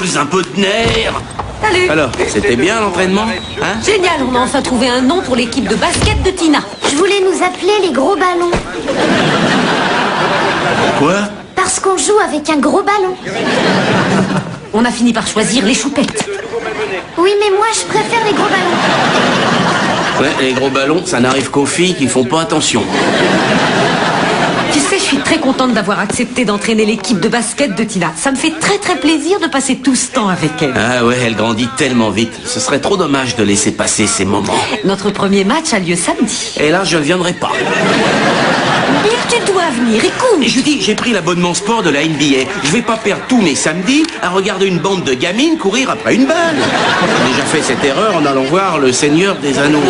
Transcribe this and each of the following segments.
repose un peu de nerfs. Salut. Alors, c'était bien l'entraînement, hein? Génial, on a enfin trouvé un nom pour l'équipe de basket de Tina. Je voulais nous appeler les gros ballons. Quoi? Parce qu'on joue avec un gros ballon. On a fini par choisir les choupettes. Oui, mais moi, je préfère les gros ballons. Ouais, les gros ballons, ça n'arrive qu'aux filles qui font pas attention. Tu sais, je suis très contente d'avoir accepté d'entraîner l'équipe de basket de Tina. Ça me fait très très plaisir de passer tout ce temps avec elle. Ah ouais, elle grandit tellement vite. Ce serait trop dommage de laisser passer ces moments. Notre premier match a lieu samedi. Et là, je ne viendrai pas. Bill, tu dois venir, écoute. Et je dis, j'ai pris l'abonnement sport de la NBA. Je vais pas perdre tous mes samedis à regarder une bande de gamines courir après une balle. J'ai déjà fait cette erreur en allant voir le Seigneur des Anneaux.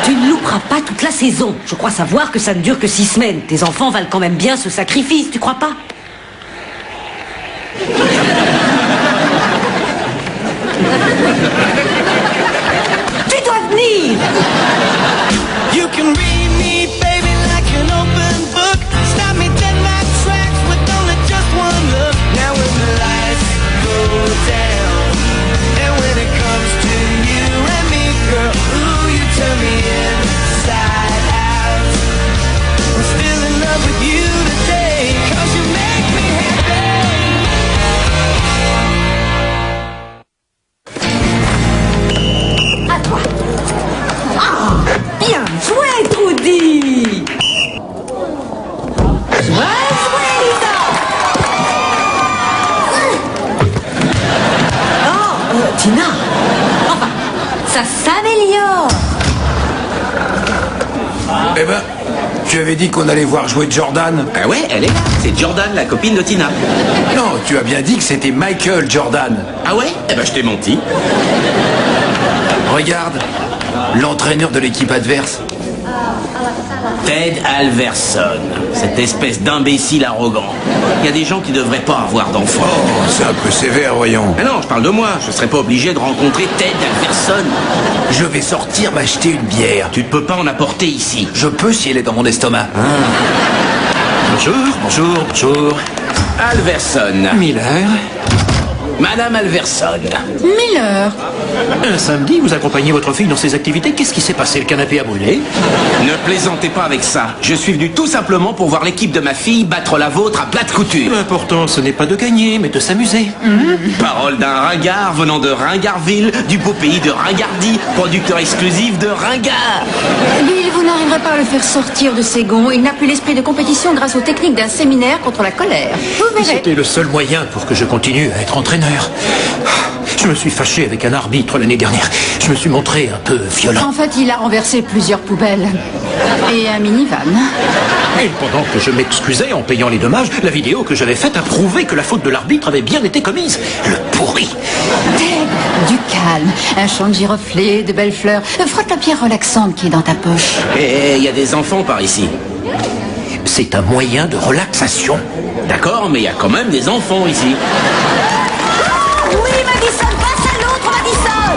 Tu ne louperas pas toute la saison. Je crois savoir que ça ne dure que 6 semaines. Tes enfants valent quand même bien ce sacrifice, tu crois pas? Tu dois venir. You can read me, baby, like an open book. Stop me dead in my tracks with only just one look. Now when the lights go down, and when it comes to you and me, girl, ooh, you turn me inside out. I'm still in love with you today, 'cause you make me happy. À toi. Ah, bien joué, Trudy. Joué, Lisa. Oh, Tina. Enfin, ça s'améliore. Eh ben, tu avais dit qu'on allait voir jouer Jordan. Ah ouais, elle est là. C'est Jordan, la copine de Tina. Non, tu as bien dit que c'était Michael Jordan. Ah ouais? Eh ben, je t'ai menti. Regarde, l'entraîneur de l'équipe adverse. Ted Alverson, cette espèce d'imbécile arrogant. Il y a des gens qui devraient pas avoir d'enfants. Oh, c'est un peu sévère, voyons. Mais non, je parle de moi. Je serais pas obligé de rencontrer Ted Alverson. Je vais sortir m'acheter une bière. Tu ne peux pas en apporter ici. Je peux si elle est dans mon estomac. Bonjour. Alverson. Miller. Madame Alverson. Miller. Un samedi, vous accompagnez votre fille dans ses activités. Qu'est-ce qui s'est passé? Le canapé a brûlé? Ne plaisantez pas avec ça. Je suis venu tout simplement pour voir l'équipe de ma fille battre la vôtre à plate couture. L'important, ce n'est pas de gagner, mais de s'amuser. Parole d'un ringard venant de Ringarville, du beau pays de Ringardi, producteur exclusif de Ringard. Bill, vous n'arriverez pas à le faire sortir de ses gonds. Il n'a plus l'esprit de compétition grâce aux techniques d'un séminaire contre la colère. Vous verrez. C'était le seul moyen pour que je continue à être entraîneur. Je me suis fâché avec un arbitre l'année dernière. Je me suis montré un peu violent. En fait, il a renversé plusieurs poubelles. Et un minivan. Et pendant que je m'excusais en payant les dommages, la vidéo que j'avais faite a prouvé que la faute de l'arbitre avait bien été commise. Le pourri. Ted, du calme. Un champ de giroflées, de belles fleurs. Frotte la pierre relaxante qui est dans ta poche. Et il y a des enfants par ici. C'est un moyen de relaxation. D'accord, mais il y a quand même des enfants ici. Oui, Madison, passe à l'autre, Madison.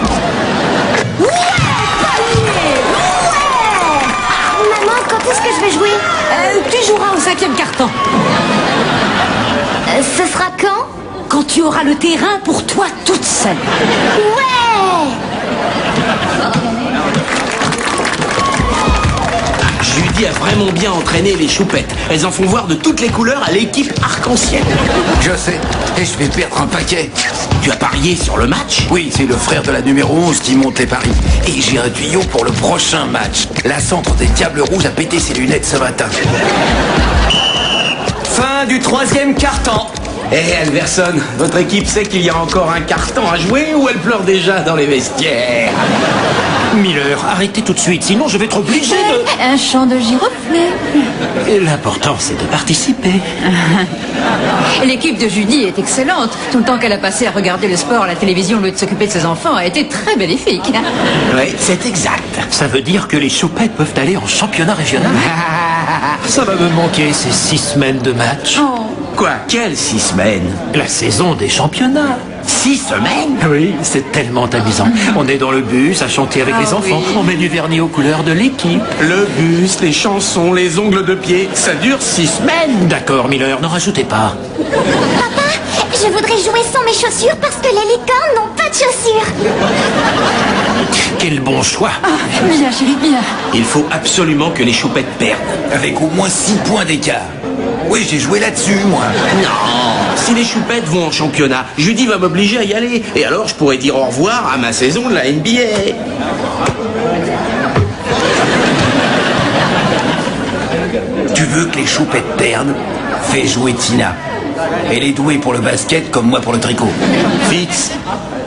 Ouais, panier. Ouais. Maman, quand est-ce que je vais jouer? Tu joueras au 5e carton. Ce sera quand? Quand tu auras le terrain pour toi toute seule. Ouais! Judy a vraiment bien entraîné les choupettes. Elles en font voir de toutes les couleurs à l'équipe arc-en-ciel. Je sais, et je vais perdre un paquet. Tu as parié sur le match? Oui, c'est le frère de la numéro 11 qui monte les paris. Et j'ai un tuyau pour le prochain match. La centre des Diables Rouges a pété ses lunettes ce matin. Fin du 3e quart-temps. Eh Alverson, votre équipe sait qu'il y a encore un carton à jouer ou elle pleure déjà dans les vestiaires? Miller, arrêtez tout de suite, sinon je vais être obligé de... Un champ de giroflées. Et l'important, c'est de participer. L'équipe de Judy est excellente. Tout le temps qu'elle a passé à regarder le sport à la télévision au lieu de s'occuper de ses enfants a été très bénéfique. Oui, c'est exact. Ça veut dire que les choupettes peuvent aller en championnat régional? Ça va me manquer ces 6 semaines de match. Quoi? Quelles 6 semaines? La saison des championnats. 6 semaines? Oui, c'est tellement amusant. On est dans le bus à chanter avec les enfants. oui. On met du vernis aux couleurs de l'équipe. Le bus, les chansons, les ongles de pied, ça dure 6 semaines. D'accord, Miller, n'en rajoutez pas. Papa, Je voudrais jouer sans mes chaussures parce que les licornes n'ont pas de chaussures. Quel bon choix. Bien, chérie, bien. Il faut absolument que les choupettes perdent. Avec au moins 6 points d'écart. Oui, j'ai joué là-dessus, moi. Non, si les choupettes vont en championnat, Judy va m'obliger à y aller. Et alors, je pourrais dire au revoir à ma saison de la NBA. Tu veux que les choupettes perdent? Fais jouer Tina. Elle est douée pour le basket comme moi pour le tricot. Fitz,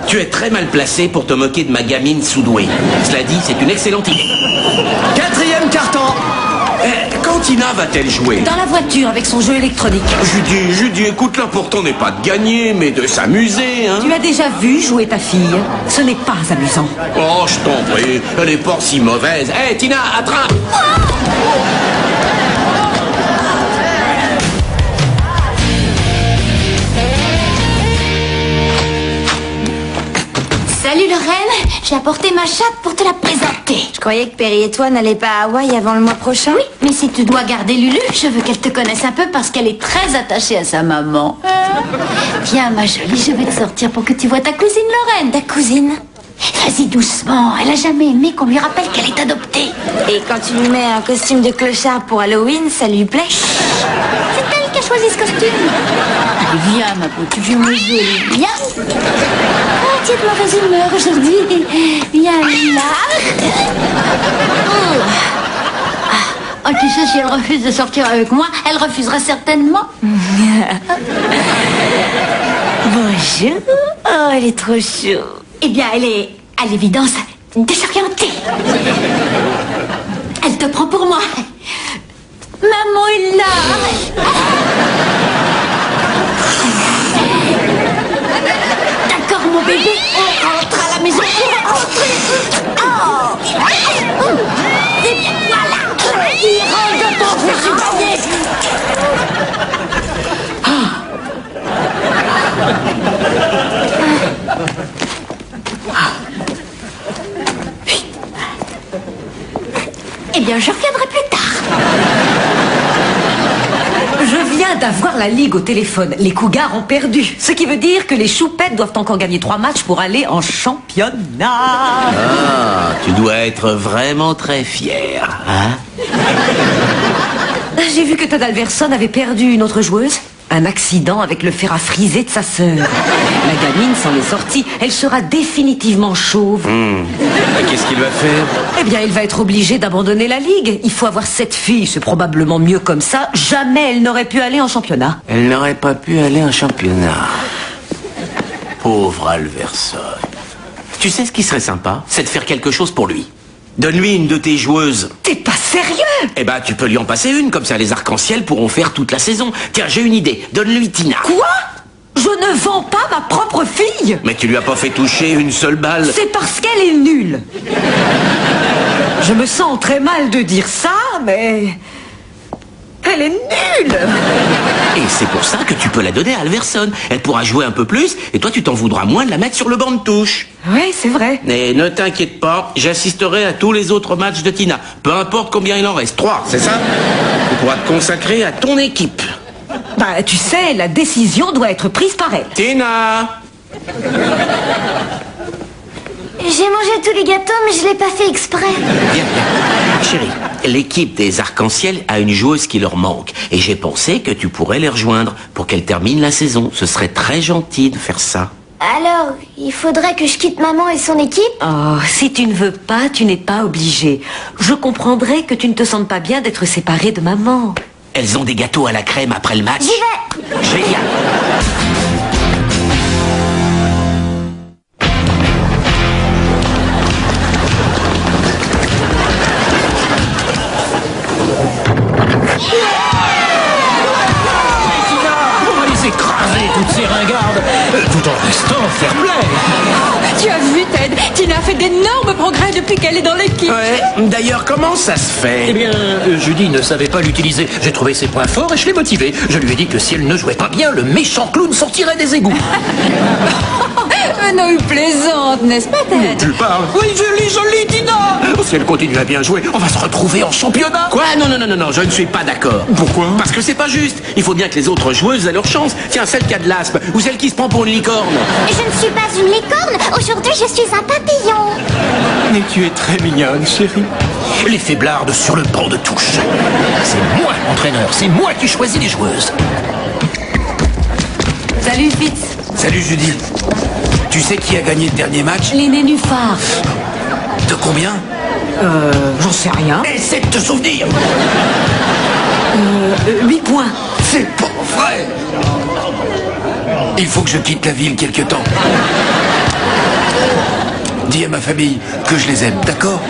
tu es très mal placé pour te moquer de ma gamine sous-douée. Cela dit, c'est une excellente idée. 4e carton. Quand Tina va-t-elle jouer? Dans la voiture avec son jeu électronique. Judy, écoute, l'important n'est pas de gagner, mais de s'amuser, hein. Tu as déjà vu jouer ta fille? Ce n'est pas amusant. Oh, je t'en prie, elle est pas si mauvaise. Hé, Tina, attrape! Salut Lorraine, j'ai apporté ma chatte pour te la présenter. Je croyais que Perry et toi n'allaient pas à Hawaï avant le mois prochain. Oui, mais si tu dois garder Lulu, je veux qu'elle te connaisse un peu parce qu'elle est très attachée à sa maman. Viens ma jolie, je vais te sortir pour que tu vois ta cousine Lorraine. Ta cousine. Vas-y doucement, elle a jamais aimé qu'on lui rappelle qu'elle est adoptée. Et quand tu lui mets un costume de clochard pour Halloween, ça lui plaît? C'est elle qui a choisi ce costume. Allez, viens ma petite, viens ma jolie, viens. Ah, tu es de mauvaise humeur aujourd'hui. Viens là. Oh, tu sais, si elle refuse de sortir avec moi, elle refusera certainement. Bonjour. Oh, elle est trop chou. Eh bien, elle est, à l'évidence, désorientée. Elle te prend pour moi. Maman est là. D'accord, mon bébé. On rentre à la maison. On rentre. Oh. C'est bien, voilà. Il rentre de ton fusil panier. Eh bien, je reviendrai plus tard. Je viens d'avoir la Ligue au téléphone. Les Cougars ont perdu. Ce qui veut dire que les choupettes doivent encore gagner 3 matchs pour aller en championnat. Ah, tu dois être vraiment très fier, hein? J'ai vu que Todd Alverson avait perdu une autre joueuse. Un accident avec le fer à friser de sa sœur. La gamine s'en est sortie. Elle sera définitivement chauve. Et qu'est-ce qu'il va faire? Eh bien, il va être obligé d'abandonner la Ligue. Il faut avoir cette fille. C'est probablement mieux comme ça. Jamais elle n'aurait pu aller en championnat. Elle n'aurait pas pu aller en championnat. Pauvre Alverson. Tu sais ce qui serait sympa? C'est de faire quelque chose pour lui. Donne-lui une de tes joueuses. T'es pas sérieux? Eh ben, tu peux lui en passer une, comme ça les arcs-en-ciel pourront faire toute la saison. Tiens, j'ai une idée. Donne-lui Tina. Quoi? Je ne vends pas ma propre fille. Mais tu lui as pas fait toucher une seule balle. C'est parce qu'elle est nulle. Je me sens très mal de dire ça, mais... elle est nulle. Et c'est pour ça que tu peux la donner à Alverson. Elle pourra jouer un peu plus, et toi tu t'en voudras moins de la mettre sur le banc de touche. Oui, c'est vrai. Et ne t'inquiète pas, j'assisterai à tous les autres matchs de Tina. Peu importe combien il en reste. 3, c'est ça? Tu pourras te consacrer à ton équipe. Bah, tu sais, la décision doit être prise par elle. Tina! J'ai mangé tous les gâteaux, mais je l'ai pas fait exprès. Viens. Chérie, l'équipe des arcs-en-ciel a une joueuse qui leur manque. Et j'ai pensé que tu pourrais les rejoindre pour qu'elle termine la saison. Ce serait très gentil de faire ça. Alors, il faudrait que je quitte maman et son équipe? Oh, si tu ne veux pas, tu n'es pas obligé. Je comprendrais que tu ne te sentes pas bien d'être séparée de maman. Elles ont des gâteaux à la crème après le match. J'y vais. Génial. On va les écraser, toutes ces ringardes, tout en restant fair play. Tu as vu, Ted? Tina a fait d'énormes progrès depuis qu'elle est dans l'équipe. Ouais, d'ailleurs, comment ça se fait? Eh bien, Judy ne savait pas l'utiliser. J'ai trouvé ses points forts et je l'ai motivée. Je lui ai dit que si elle ne jouait pas bien, le méchant clown sortirait des égouts. Non, il plaisante, n'est-ce pas, Ted? Tu parles? Oui, jolie Tina. Si elle continue à bien jouer, on va se retrouver en championnat. Quoi? Non, je ne suis pas d'accord. Pourquoi? Parce que c'est pas juste. Il faut bien que les autres joueuses aient leur chance. Tiens, celle qui a de l'asthme, ou celle qui se prend pour une licorne. Je ne suis pas une licorne. Aujourd'hui, je suis un papillon. Mais tu es très mignonne, chérie. Les faiblardes sur le banc de touche. C'est moi l'entraîneur, c'est moi qui choisis les joueuses. Salut, Fitz. Salut Judy. Tu sais qui a gagné le dernier match? Les nénuphars. De combien? J'en sais rien. Essaie de te souvenir. 8 points. C'est pas vrai. Il faut que je quitte la ville quelque temps. Dis à ma famille que je les aime, d'accord?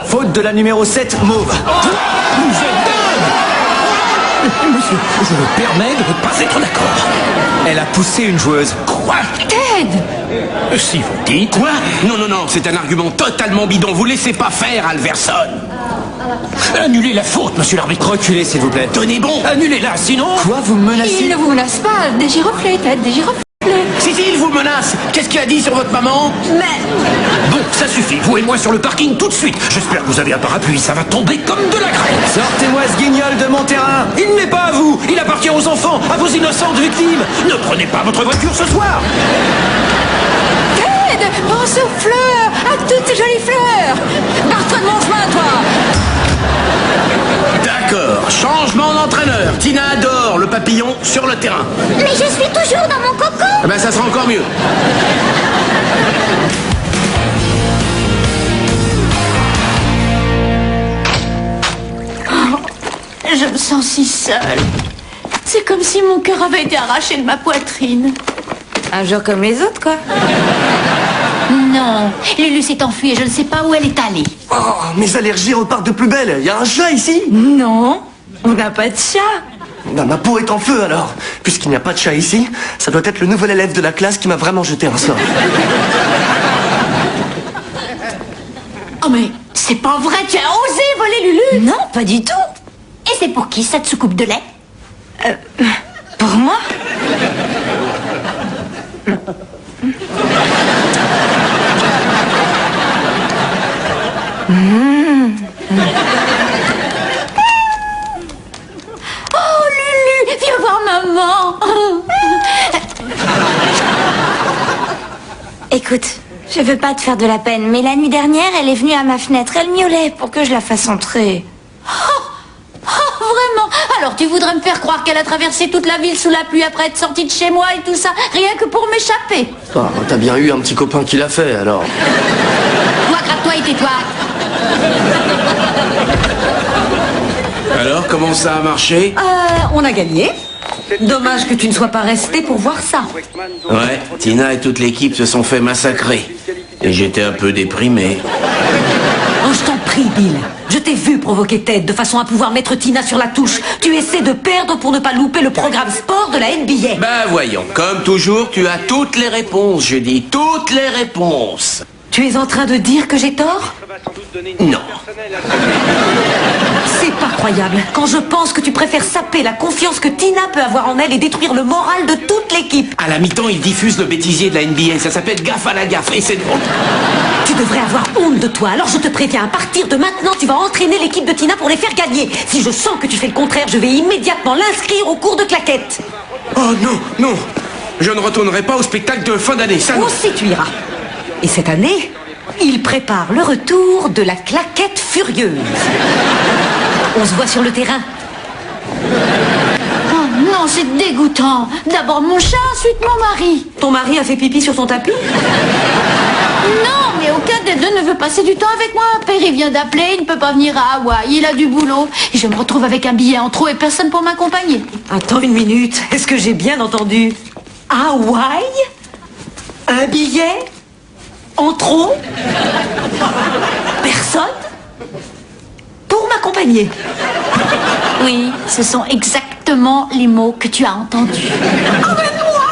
Faute de la numéro 7, Mauve. Vous êtes dingue. Monsieur, je me permets de ne pas être d'accord. Elle a poussé une joueuse. Quoi? Ted! Si vous dites... Quoi? Non, c'est un argument totalement bidon. Vous laissez pas faire, Alverson. Annulez la faute, monsieur l'arbitre. Reculez, s'il vous plaît. Tenez bon. Annulez-la, sinon... Quoi, vous me menacez? Il ne vous menace pas. Des giroflées, Ted, des giroflées. Si, il vous menace. Qu'est-ce qu'il a dit sur votre maman? Bon, ça suffit. Vous et moi sur le parking tout de suite. J'espère que vous avez un parapluie. Ça va tomber comme de la grêle. Sortez-moi ce guignol de mon terrain. Il n'est pas à vous. Il appartient aux enfants, à vos innocentes victimes. Ne prenez pas votre voiture ce soir. Ted, pense aux fleurs, à toutes ces jolies fleurs. Barre-toi de mon chemin, toi. D'accord. Changement d'entraîneur. Tina adore le papillon sur le terrain. Mais je suis toujours dans mon cocon. Eh ben, ça sera encore mieux. Je me sens si seule. C'est comme si mon cœur avait été arraché de ma poitrine. Un jour comme les autres, quoi. Non, Lulu s'est enfuie et je ne sais pas où elle est allée. Oh, mes allergies repartent de plus belle. Il y a un chat ici? Non, on n'a pas de chat. Ben, ma peau est en feu alors. Puisqu'il n'y a pas de chat ici, ça doit être le nouvel élève de la classe qui m'a vraiment jeté un sort. Oh mais c'est pas vrai, tu as osé voler Lulu. Non, pas du tout. Et c'est pour qui cette soucoupe de lait? Pour moi? Oh Lulu, viens voir maman. Écoute, je veux pas te faire de la peine, mais la nuit dernière, elle est venue à ma fenêtre. Elle miaulait pour que je la fasse entrer. Oh, vraiment? Alors tu voudrais me faire croire qu'elle a traversé toute la ville sous la pluie après être sortie de chez moi et tout ça, rien que pour m'échapper? Oh, t'as bien eu un petit copain qui l'a fait alors. Toi, gratte-toi et tais-toi. Alors, comment ça a marché? On a gagné. Dommage que tu ne sois pas resté pour voir ça. Ouais, Tina et toute l'équipe se sont fait massacrer. Et j'étais un peu déprimé. Oh, je t'en prie, Bill. Je t'ai vu provoquer Ted de façon à pouvoir mettre Tina sur la touche. Tu essaies de perdre pour ne pas louper le programme sport de la NBA. Ben voyons, comme toujours, tu as toutes les réponses, je dis toutes les réponses. Tu es en train de dire que j'ai tort? Non. C'est pas croyable. Quand je pense que tu préfères saper la confiance que Tina peut avoir en elle et détruire le moral de toute l'équipe. À la mi-temps, ils diffusent le bêtisier de la NBA. Ça s'appelle gaffe à la gaffe. Et c'est drôle. Tu devrais avoir honte de toi. Alors je te préviens, à partir de maintenant, tu vas entraîner l'équipe de Tina pour les faire gagner. Si je sens que tu fais le contraire, je vais immédiatement l'inscrire au cours de claquettes. Oh non. Je ne retournerai pas au spectacle de fin d'année. Ça non. Aussi tu iras. Et cette année, il prépare le retour de la claquette furieuse. On se voit sur le terrain. Oh non, c'est dégoûtant. D'abord mon chat, ensuite mon mari. Ton mari a fait pipi sur ton tapis? Non, mais aucun des deux ne veut passer du temps avec moi. Perry vient d'appeler, il ne peut pas venir à Hawaï, il a du boulot. Et je me retrouve avec un billet en trop et personne pour m'accompagner. Attends une minute, est-ce que j'ai bien entendu? Hawaï? Un billet? En trop? Personne? Pour m'accompagner? Oui, ce sont exactement les mots que tu as entendus. Emmène-moi.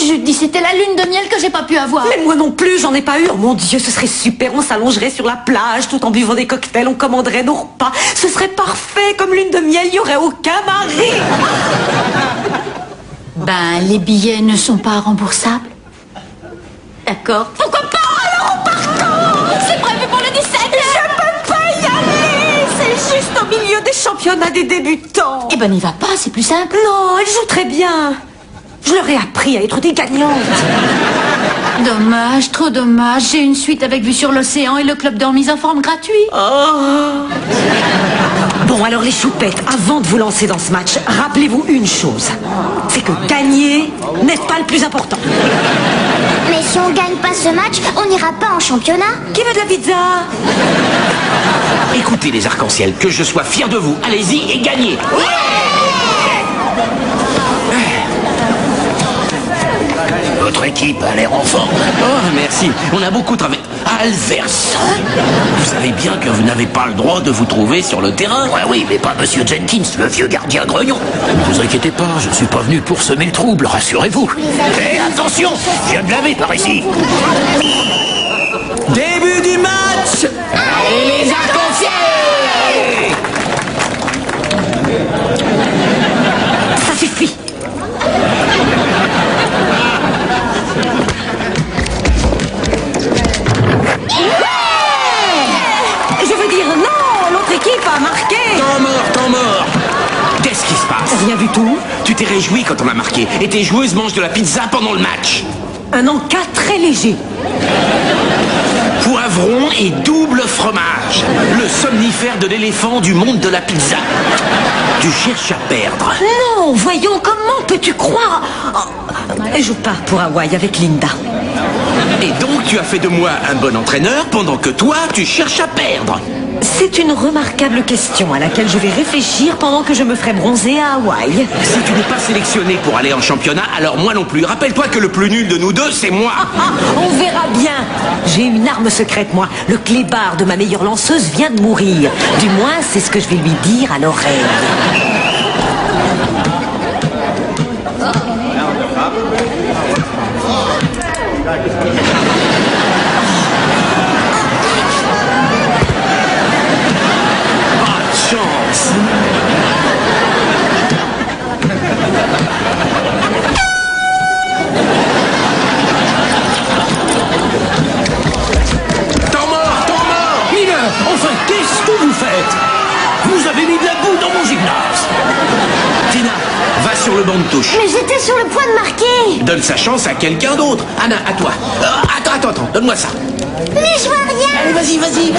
Je dis, c'était la lune de miel que j'ai pas pu avoir. Mais moi non plus, j'en ai pas eu. Oh mon Dieu, ce serait super. On s'allongerait sur la plage tout en buvant des cocktails, on commanderait nos repas. Ce serait parfait comme lune de miel, il n'y aurait aucun mari. Ben, les billets ne sont pas remboursables. D'accord. Pourquoi pas? Alors on part quand? C'est prévu pour le 17. Je peux pas y aller. C'est juste au milieu des championnats des débutants. Eh ben, n'y va pas, c'est plus simple. Non, elle joue très bien. Je leur ai appris à être des gagnantes. Dommage, trop dommage. J'ai une suite avec vue sur l'océan et le club de remise en forme gratuit. Oh. Bon, alors les choupettes, avant de vous lancer dans ce match, rappelez-vous une chose. C'est que gagner n'est pas le plus important. Mais si on gagne pas ce match, on n'ira pas en championnat. Qui veut de la pizza? Écoutez les arcs-en-ciel, que je sois fier de vous. Allez-y et gagnez. Votre équipe a l'air en forme. Oh, merci. On a beaucoup travaillé. Alverson, vous savez bien que vous n'avez pas le droit de vous trouver sur le terrain. Ouais, oui, mais pas Monsieur Jenkins, le vieux gardien grognon. Ne vous inquiétez pas, je ne suis pas venu pour semer le trouble, rassurez-vous. Et attention, je viens de laver par ici. Début du match. Allez les arcs-en-ciel! Ça suffit. Je veux dire, non, l'autre équipe a marqué. Temps mort. Qu'est-ce qui se passe? Rien du tout. Tu t'es réjoui quand on a marqué. Et tes joueuses mangent de la pizza pendant le match. Un encas très léger. Poivron et double fromage. Le somnifère de l'éléphant du monde de la pizza. Tu cherches à perdre. Non, voyons, comment peux-tu croire? Oh, je pars pour Hawaï avec Linda. Et donc tu as fait de moi un bon entraîneur pendant que toi tu cherches à perdre. C'est une remarquable question à laquelle je vais réfléchir pendant que je me ferai bronzer à Hawaï. Si tu n'es pas sélectionné pour aller en championnat, alors moi non plus. Rappelle-toi que le plus nul de nous deux, c'est moi. On verra bien. J'ai une arme secrète, moi. Le clébard de ma meilleure lanceuse vient de mourir. Du moins, c'est ce que je vais lui dire à l'oreille. Chance. Temps mort. Miller, enfin, qu'est-ce que vous faites? Vous avez mis de la boue dans mon gymnase. Tina, va sur le banc de touche. Mais j'étais sur le point de marquer. Donne sa chance à quelqu'un d'autre. Anna, à toi. Attends, donne-moi ça. Mais je vois rien. Allez, vas-y.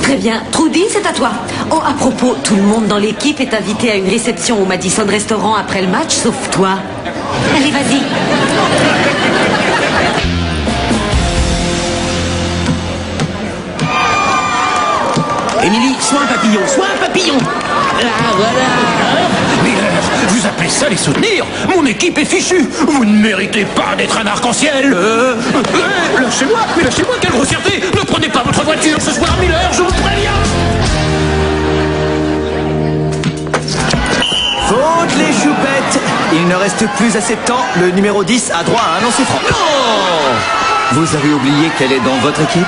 Très bien. Trudy, c'est à toi. Oh, à propos, tout le monde dans l'équipe est invité à une réception au Madison Restaurant après le match, sauf toi. Allez, vas-y. Émilie, sois un papillon. Ah, voilà. Miller, vous appelez ça les soutenir? Mon équipe est fichue. Vous ne méritez pas d'être un arc-en-ciel. Lâchez-moi, quelle grossièreté. Ne prenez pas votre voiture ce soir, Miller, je vous préviens. Faute les choupettes. Il ne reste plus assez de temps. Le numéro 10 a droit à un lancer franc. Non. Vous avez oublié qu'elle est dans votre équipe?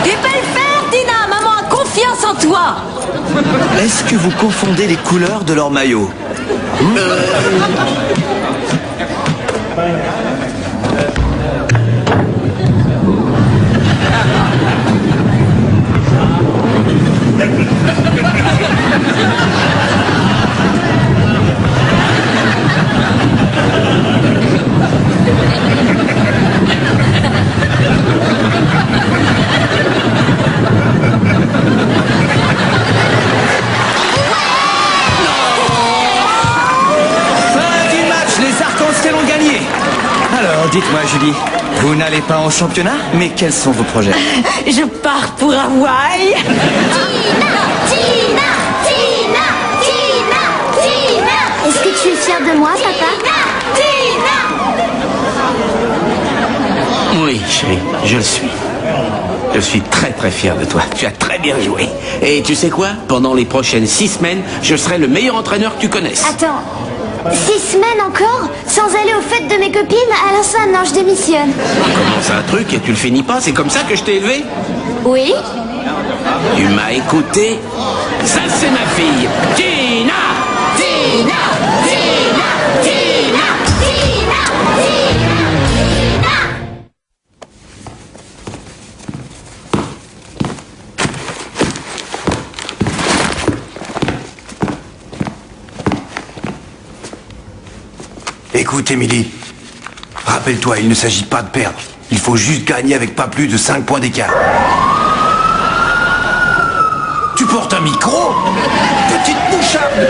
Tu peux le faire, Tina. Maman a confiance en toi. Est-ce que vous confondez les couleurs de leur maillot? Dites-moi, Julie, vous n'allez pas en championnat? Mais quels sont vos projets? Je pars pour Hawaï. Tina! Est-ce que tu es fier de moi, papa? Tina! Oui, chérie, je le suis. Je suis très très fier de toi. Tu as très bien joué. Et tu sais quoi? Pendant les prochaines 6 semaines, je serai le meilleur entraîneur que tu connaisses. Attends, 6 semaines encore? Sans aller aux fêtes de mes copines? Alors ça, non, je démissionne. Commence un truc et tu le finis pas, c'est comme ça que je t'ai élevé? Oui? Tu m'as écouté? Ça, c'est ma fille, Tina! Tina! Tina! Tina! Tina! Tina! Écoute, Émilie, rappelle-toi, il ne s'agit pas de perdre. Il faut juste gagner avec pas plus de 5 points d'écart. Tu portes un micro? Petite moucharde!